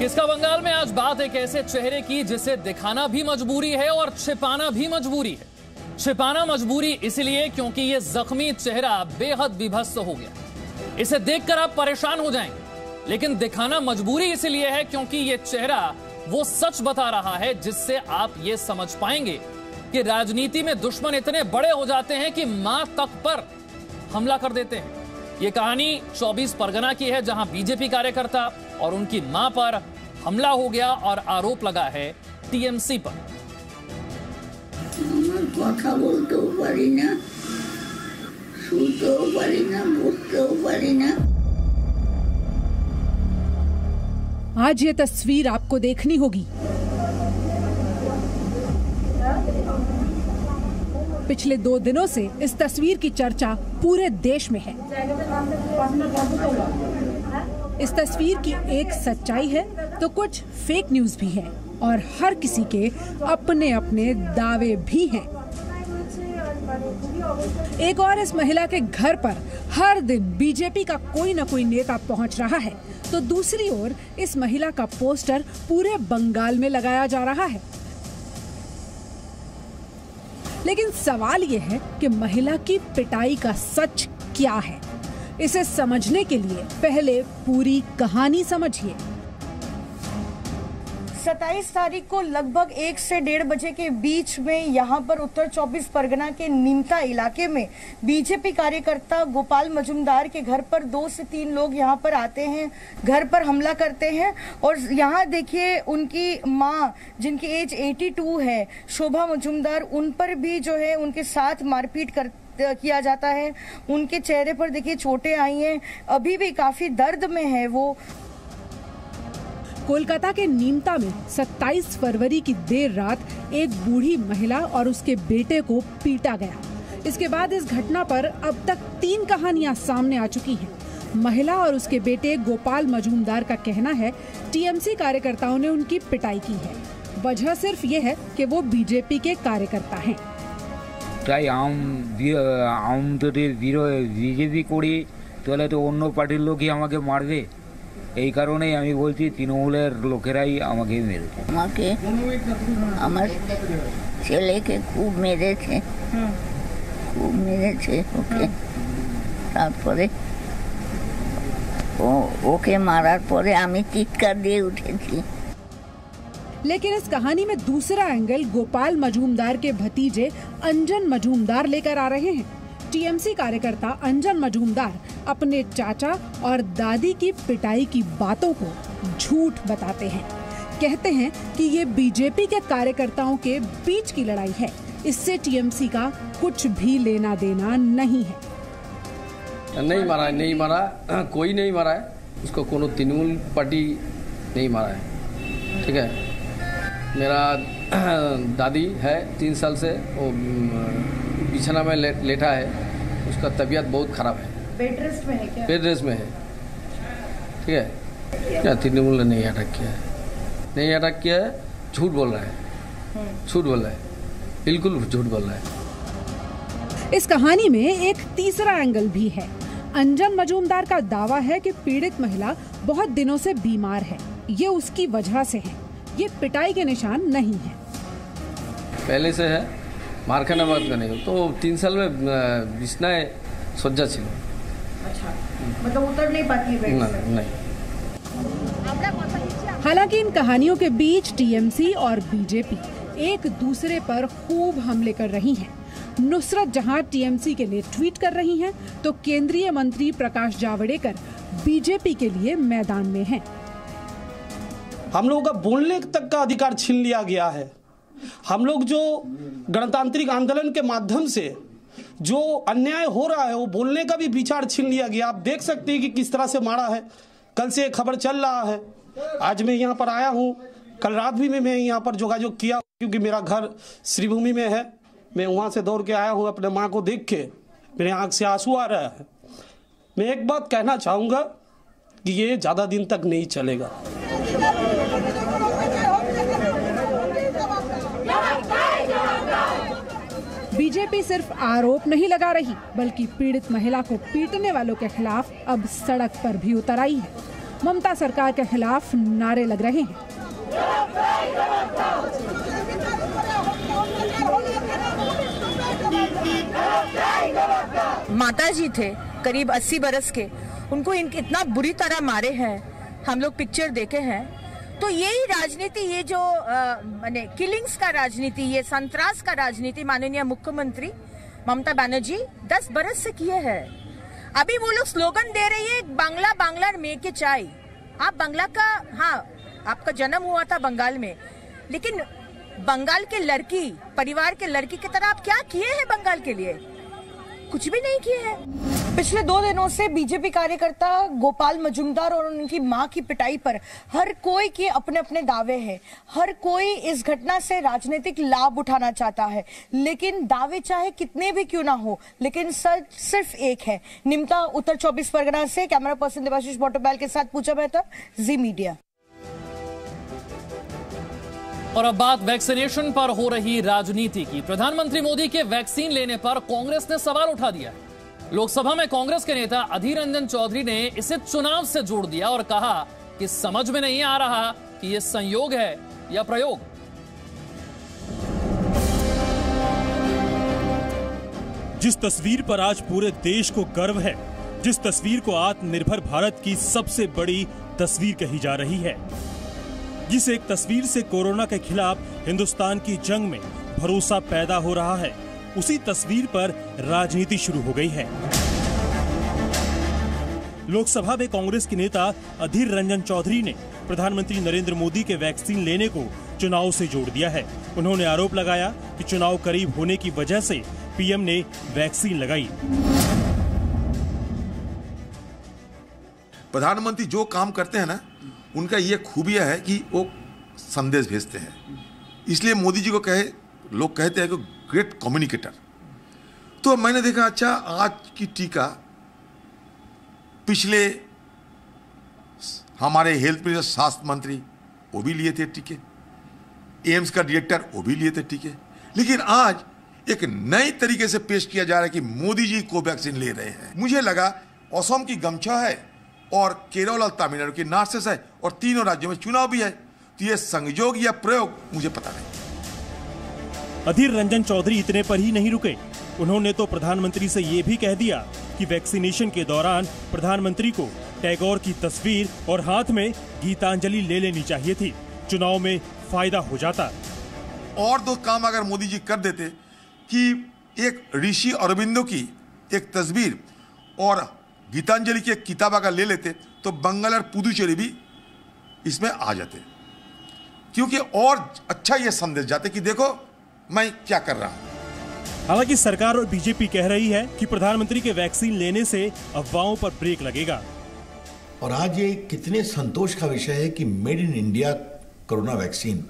किसका बंगाल में आज बात एक ऐसे चेहरे की जिसे दिखाना भी मजबूरी है और छिपाना भी मजबूरी है। छिपाना मजबूरी इसलिए क्योंकि ये जख्मी चेहरा बेहद विभत्स हो गया। इसे देखकर आप परेशान हो जाएंगे, लेकिन दिखाना मजबूरी इसलिए है क्योंकि ये चेहरा वो सच बता रहा है जिससे आप ये समझ पाएंगे कि राजनीति में दुश्मन इतने बड़े हो जाते हैं कि मां तक पर हमला कर देते हैं। ये कहानी 24 परगना की है, जहां बीजेपी कार्यकर्ता और उनकी मां पर हमला हो गया और आरोप लगा है टीएमसी पर। কথা বলতেও পারি না, শুতেও পারি না, বসতেও পারি না। आज ये तस्वीर आपको देखनी होगी। पिछले 2 दिनों से इस तस्वीर की चर्चा पूरे देश में है। इस तस्वीर की एक सच्चाई है तो कुछ फेक न्यूज भी है और हर किसी के अपने अपने दावे भी हैं। एक और इस महिला के घर पर हर दिन बीजेपी का कोई न कोई नेता पहुंच रहा है, तो दूसरी ओर इस महिला का पोस्टर पूरे बंगाल में लगाया जा रहा है। लेकिन सवाल ये है कि महिला की पिटाई का सच क्या है। इसे समझने के लिए पहले पूरी कहानी समझिए। 27 तारीख को लगभग 1 से 1:30 बजे के बीच में यहाँ पर उत्तर 24 परगना के नीमता इलाके में बीजेपी कार्यकर्ता गोपाल मजूमदार के घर पर 2 से 3 लोग यहाँ पर आते हैं, घर पर हमला करते हैं। और यहाँ देखिए उनकी माँ जिनकी एज 82 है, शोभा मजूमदार, उन पर भी जो है उनके साथ मारपीट किया जाता है। उनके चेहरे पर देखिए चोटें आई हैं, अभी भी काफी दर्द में है वो। कोलकाता के नीमता में 27 फरवरी की देर रात एक बूढ़ी महिला और उसके बेटे को पीटा गया। इसके बाद इस घटना पर अब तक 3 कहानियां सामने आ चुकी हैं। महिला और उसके बेटे गोपाल मजूमदार का कहना है टीएमसी कार्यकर्ताओं ने उनकी पिटाई की है। वजह सिर्फ ये है कि वो बीजेपी के कार्यकर्ता हैं। बीजेपी करी তাহলে তো অন্য পার্টির লোকই আমাকে মারবে, এই কারণেই আমি বলছি তৃণমূলের লোকেরাই আমাকে মেরেছে। আমাকে আমার ছেলেকে খুব মেরেছে, ওকে। তারপরে ওকে মারার পরে আমি চিৎকার দিয়ে উঠেছি। लेकिन इस कहानी में दूसरा एंगल गोपाल मजूमदार के भतीजे अंजन मजूमदार लेकर आ रहे हैं। टीएमसी कार्यकर्ता अंजन मजूमदार अपने चाचा और दादी की पिटाई की बातों को झूठ बताते हैं। कहते हैं कि ये बीजेपी के कार्यकर्ताओं के बीच की लड़ाई है, इससे टीएमसी का कुछ भी लेना देना नहीं है। नहीं मारा, कोई नहीं मारा है उसको, कोनो तृणमूल पार्टी नहीं मारा है। ठीक है, मेरा दादी है 3 साल से वो बिछाना में लेटा है, उसका तबीयत बहुत खराब है। बेड रेस्ट में है क्या? बेड रेस्ट में है। ठीक है, क्या तृणमूल ने नहीं अटैक किया है, नहीं अटैक किया है, झूठ बोल रहा है, झूठ बोल रहा है, बिल्कुल झूठ बोल रहा है। इस कहानी में एक तीसरा एंगल भी है। अंजन मजूमदार का दावा है कि पीड़ित महिला बहुत दिनों से बीमार है, ये उसकी वजह से है, ये पिटाई के निशान नहीं है। पहले से है, मारखाना बात का नहीं, तो 3 साल में बिछनाए सज्जा छिलो। अच्छा, मतलब उतर नहीं पाती है बेड से? नहीं। हालांकि इन कहानियों के बीच टीएमसी और बीजेपी एक दूसरे पर खूब हमले कर रही हैं। नुसरत जहां टीएमसी के लिए ट्वीट कर रही हैं, तो केंद्रीय मंत्री प्रकाश जावड़ेकर बीजेपी के लिए मैदान में हैं। हम लोगों का बोलने तक का अधिकार छीन लिया गया है। हम लोग जो गणतांत्रिक आंदोलन के माध्यम से जो अन्याय हो रहा है वो बोलने का भी विचार छीन लिया गया। आप देख सकते हैं कि किस तरह से मारा है। कल से खबर चल रहा है, आज मैं यहाँ पर आया हूँ, कल रात भी मैं यहाँ पर जोगाजोग किया क्योंकि मेरा घर श्रीभूमि में है। मैं वहाँ से दौड़ के आया हूँ, अपने माँ को देख के मेरे आँख से आंसू आ रहा है। मैं एक बात कहना चाहूँगा कि ये ज़्यादा दिन तक नहीं चलेगा। बीजेपी सिर्फ आरोप नहीं लगा रही, बल्कि पीड़ित महिला को पीटने वालों के खिलाफ अब सड़क पर भी उतर आई है। ममता सरकार के खिलाफ नारे लग रहे हैं। माता जी थे करीब 80 बरस के, उनको इतना बुरी तरह मारे हैं, हम लोग पिक्चर देखे हैं। तो यही राजनीति, ये जो माने किलिंग्स का राजनीति, ये संतरास का राजनीति माननीय मुख्यमंत्री ममता बनर्जी 10 बरस से किए हैं। अभी वो लोग स्लोगन दे रही है बांग्ला बांग्ला में के चाय। आप बांग्ला का, हाँ आपका जन्म हुआ था बंगाल में, लेकिन बंगाल के लड़की, परिवार के लड़की की तरह आप क्या किए हैं बंगाल के लिए? कुछ भी नहीं किए हैं। पिछले 2 दिनों से बीजेपी कार्यकर्ता गोपाल मजुमदार और उनकी मां की पिटाई पर हर कोई के अपने अपने दावे हैं। हर कोई इस घटना से राजनीतिक लाभ उठाना चाहता है, लेकिन दावे चाहे कितने भी क्यों ना हो, लेकिन सच सिर्फ एक है। निमता उत्तर 24 परगना से कैमरा पर्सन देवाशीष मोटोबैल के साथ पूजा मेहता, जी मीडिया। और अब बात वैक्सीनेशन पर हो रही राजनीति की। प्रधानमंत्री मोदी के वैक्सीन लेने पर कांग्रेस ने सवाल उठा दिया। लोकसभा में कांग्रेस के नेता अधीर रंजन चौधरी ने इसे चुनाव से जोड़ दिया और कहा कि समझ में नहीं आ रहा कि यह संयोग है या प्रयोग। जिस तस्वीर पर आज पूरे देश को गर्व है, जिस तस्वीर को आत्मनिर्भर भारत की सबसे बड़ी तस्वीर कही जा रही है, जिस एक तस्वीर से कोरोना के खिलाफ हिंदुस्तान की जंग में भरोसा पैदा हो रहा है, उसी तस्वीर पर राजनीति शुरू हो गई है। लोकसभा में कांग्रेस के नेता अधीर रंजन चौधरी ने प्रधानमंत्री नरेंद्र मोदी के वैक्सीन लेने को चुनाव से जोड़ दिया है। उन्होंने आरोप लगाया कि चुनाव करीब होने की वजह से पीएम ने वैक्सीन लगाई। प्रधानमंत्री जो काम करते हैं ना, उनका ये खूबियां है कि वो संदेश भेजते हैं। इसलिए मोदी जी को लोग कहते हैं कि ग्रेट कम्युनिकेटर। तो मैंने देखा, अच्छा आज की टीका पिछले हमारे हेल्थ मिनिस्टर, स्वास्थ्य मंत्री वो भी लिए थे टीके, एम्स का डायरेक्टर वो भी लिए थे टीके, लेकिन आज एक नए तरीके से पेश किया जा रहा है कि मोदी जी कोवैक्सीन ले रहे हैं। मुझे लगा असम की गमछा है और केरल और तमिलनाडु की नर्सेस है और तीनों राज्यों में चुनाव भी है, तो ये संयोग या प्रयोग मुझे पता नहीं। अधीर रंजन चौधरी इतने पर ही नहीं रुके। उन्होंने तो प्रधानमंत्री से ये भी कह दिया कि वैक्सीनेशन के दौरान प्रधानमंत्री को टैगोर की तस्वीर और हाथ में गीतांजलि ले लेनी चाहिए थी, चुनाव में फायदा हो जाता। और 2 काम अगर मोदी जी कर देते कि एक ऋषि अरविंदो की एक तस्वीर और गीतांजलि की एक किताब अगर ले लेते तो बंगाल और पुदुचेरी भी इसमें आ जाते, क्योंकि और अच्छा ये संदेश जाते कि देखो मैं क्या कर रहा हूं। हालांकि सरकार और बीजेपी कह रही है कि प्रधानमंत्री के वैक्सीन लेने से अफवाहों पर ब्रेक लगेगा। और आज ये कितने संतोष का विषय है कि made in India corona vaccine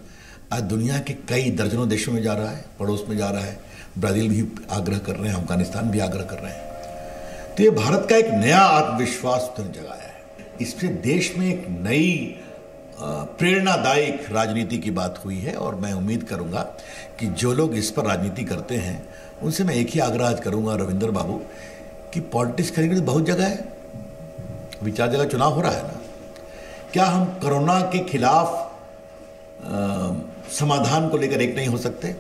आज दुनिया के कई दर्जनों देशों में जा रहा है, पड़ोस में जा रहा है, ब्राजील भी आग्रह कर रहे हैं, अफगानिस्तान भी आग्रह कर रहे हैं। तो ये भारत का एक नया आत्मविश्वास जगाया है। इससे देश में एक नई प्रेरणादायक राजनीति की बात हुई है और मैं उम्मीद करूंगा कि जो लोग इस पर राजनीति करते हैं उनसे मैं एक ही आग्रह करूंगा, रविंद्र बाबू, कि पॉलिटिक्स करेंगे तो बहुत जगह है, अभी 4 जगह चुनाव हो रहा है ना, क्या हम कोरोना के खिलाफ समाधान को लेकर एक नहीं हो सकते?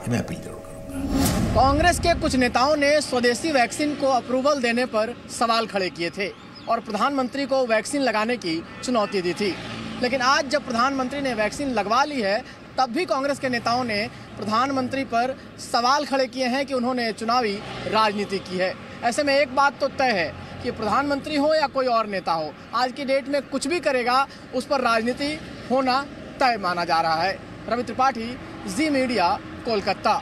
मैं अपील जरूर करूंगा। कांग्रेस के कुछ नेताओं ने स्वदेशी वैक्सीन को अप्रूवल देने पर सवाल खड़े किए थे और प्रधानमंत्री को वैक्सीन लगाने की चुनौती दी थी, लेकिन आज जब प्रधानमंत्री ने वैक्सीन लगवा ली है तब भी कांग्रेस के नेताओं ने प्रधानमंत्री पर सवाल खड़े किए हैं कि उन्होंने चुनावी राजनीति की है। ऐसे में एक बात तो तय है कि प्रधानमंत्री हो या कोई और नेता हो, आज की डेट में कुछ भी करेगा उस पर राजनीति होना तय माना जा रहा है। रवि त्रिपाठी, जी मीडिया, कोलकाता।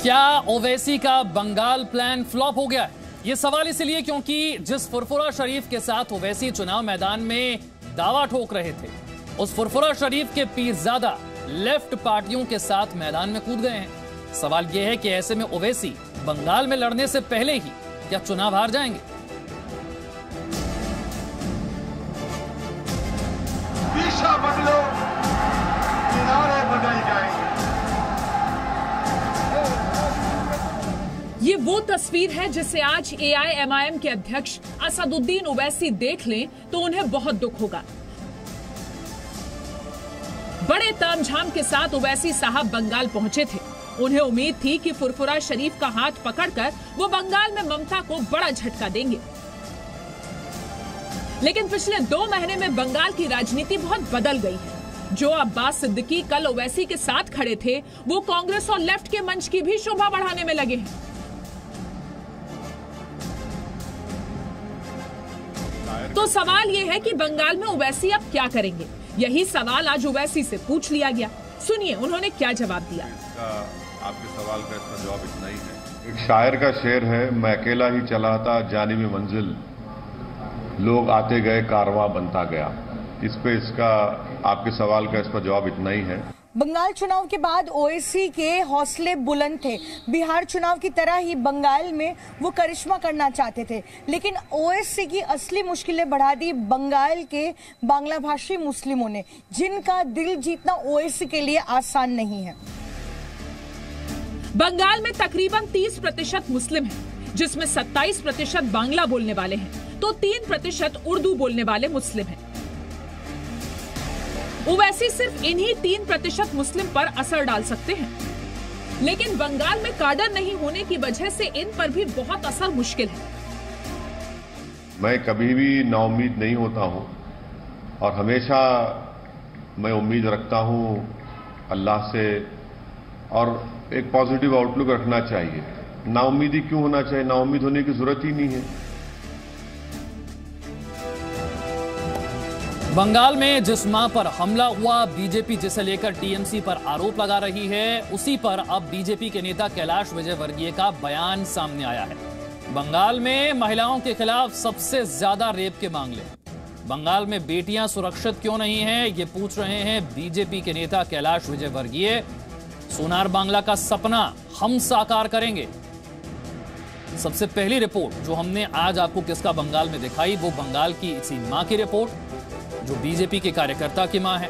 क्या ओवैसी का बंगाल प्लान फ्लॉप हो गया है? ये सवाल इसलिए क्योंकि जिस फुरफुरा शरीफ के साथ ओवैसी चुनाव मैदान में दावा ठोक रहे थे, उस फुरफुरा शरीफ के पीरजादा लेफ्ट पार्टियों के साथ मैदान में कूद गए हैं। सवाल यह है कि ऐसे में ओवैसी बंगाल में लड़ने से पहले ही क्या चुनाव हार जाएंगे? दिशा बदलो, किनारे बदल जाएंगे। ये वो तस्वीर है जिसे आज AIMIM के अध्यक्ष असदुद्दीन ओवैसी देख लें तो उन्हें बहुत दुख होगा। बड़े तामझाम के साथ ओवैसी साहब बंगाल पहुंचे थे। उन्हें उम्मीद थी कि फुरफुरा शरीफ का हाथ पकड़कर वो बंगाल में ममता को बड़ा झटका देंगे। लेकिन पिछले 2 महीने में बंगाल की राजनीति बहुत बदल गई है। जो अब्बास सिद्दीकी कल ओवैसी के साथ खड़े थे, वो कांग्रेस और लेफ्ट के मंच की भी शोभा बढ़ाने में लगे हैं। तो सवाल ये है कि बंगाल में ओवैसी अब क्या करेंगे? यही सवाल आज ओवैसी से पूछ लिया गया। सुनिए उन्होंने क्या जवाब दिया। आपके सवाल का इसका जवाब इतना ही है। एक शायर का शेर है, मैं अकेला ही चला था जानिब मंजिल, लोग आते गए कारवां बनता गया। इस पे इसका आपके सवाल का इसका जवाब इतना ही है। बंगाल चुनाव के बाद ओवैसी के हौसले बुलंद थे। बिहार चुनाव की तरह ही बंगाल में वो करिश्मा करना चाहते थे, लेकिन ओवैसी की असली मुश्किलें बढ़ा दी बंगाल के बांग्ला भाषी मुस्लिमों ने, जिनका दिल जीतना ओवैसी के लिए आसान नहीं है। बंगाल में तकरीबन 30% मुस्लिम हैं, जिसमें 27% बांग्ला बोलने वाले हैं, तो 3% उर्दू बोलने वाले मुस्लिम हैं। ओवैसी सिर्फ इन्हीं 3% मुस्लिम पर असर डाल सकते हैं, लेकिन बंगाल में काडर नहीं होने की वजह से इन पर भी बहुत असर मुश्किल है। मैं कभी भी नाउम्मीद नहीं होता हूं और हमेशा मैं उम्मीद रखता हूं अल्लाह से, और एक पॉजिटिव आउटलुक रखना चाहिए। नाउम्मीदी क्यों होना चाहिए? नाउम्मीद होने की जरूरत ही नहीं है। बंगाल में जिस मां पर हमला हुआ, बीजेपी जिसे लेकर टीएमसी पर आरोप लगा रही है, उसी पर अब बीजेपी के नेता कैलाश विजयवर्गीय का बयान सामने आया है। बंगाल में महिलाओं के खिलाफ सबसे ज्यादा रेप के मामले। बंगाल में बेटियां सुरक्षित क्यों नहीं हैं, ये पूछ रहे हैं बीजेपी के नेता कैलाश विजयवर्गीय। सोनार बांग्ला का सपना हम साकार करेंगे। सबसे पहली रिपोर्ट जो हमने आज आपको किसका बंगाल में दिखाई, वो बंगाल की इसी मां की रिपोर्ट, जो बीजेपी के कार्यकर्ता की मां है।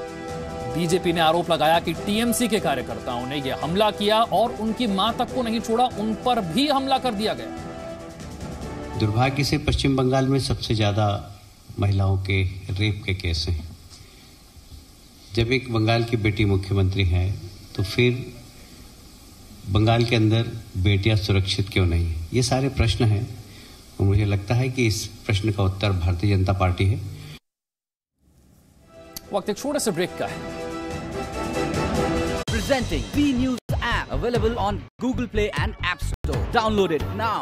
बीजेपी ने आरोप लगाया कि टीएमसी के कार्यकर्ताओं ने यह हमला किया और उनकी मां तक को नहीं छोड़ा, उन पर भी हमला कर दिया गया। दुर्भाग्य से पश्चिम बंगाल में सबसे ज्यादा महिलाओं के रेप के केस हैं। जब एक बंगाल की बेटी मुख्यमंत्री है तो फिर बंगाल के अंदर बेटियां सुरक्षित क्यों नहीं? ये सारे प्रश्न हैं और मुझे लगता है कि इस प्रश्न का उत्तर भारतीय जनता पार्टी है। वक्त एक छोटे से ब्रेक का है। Presenting B News app available on Google Play and App Store. Download it now.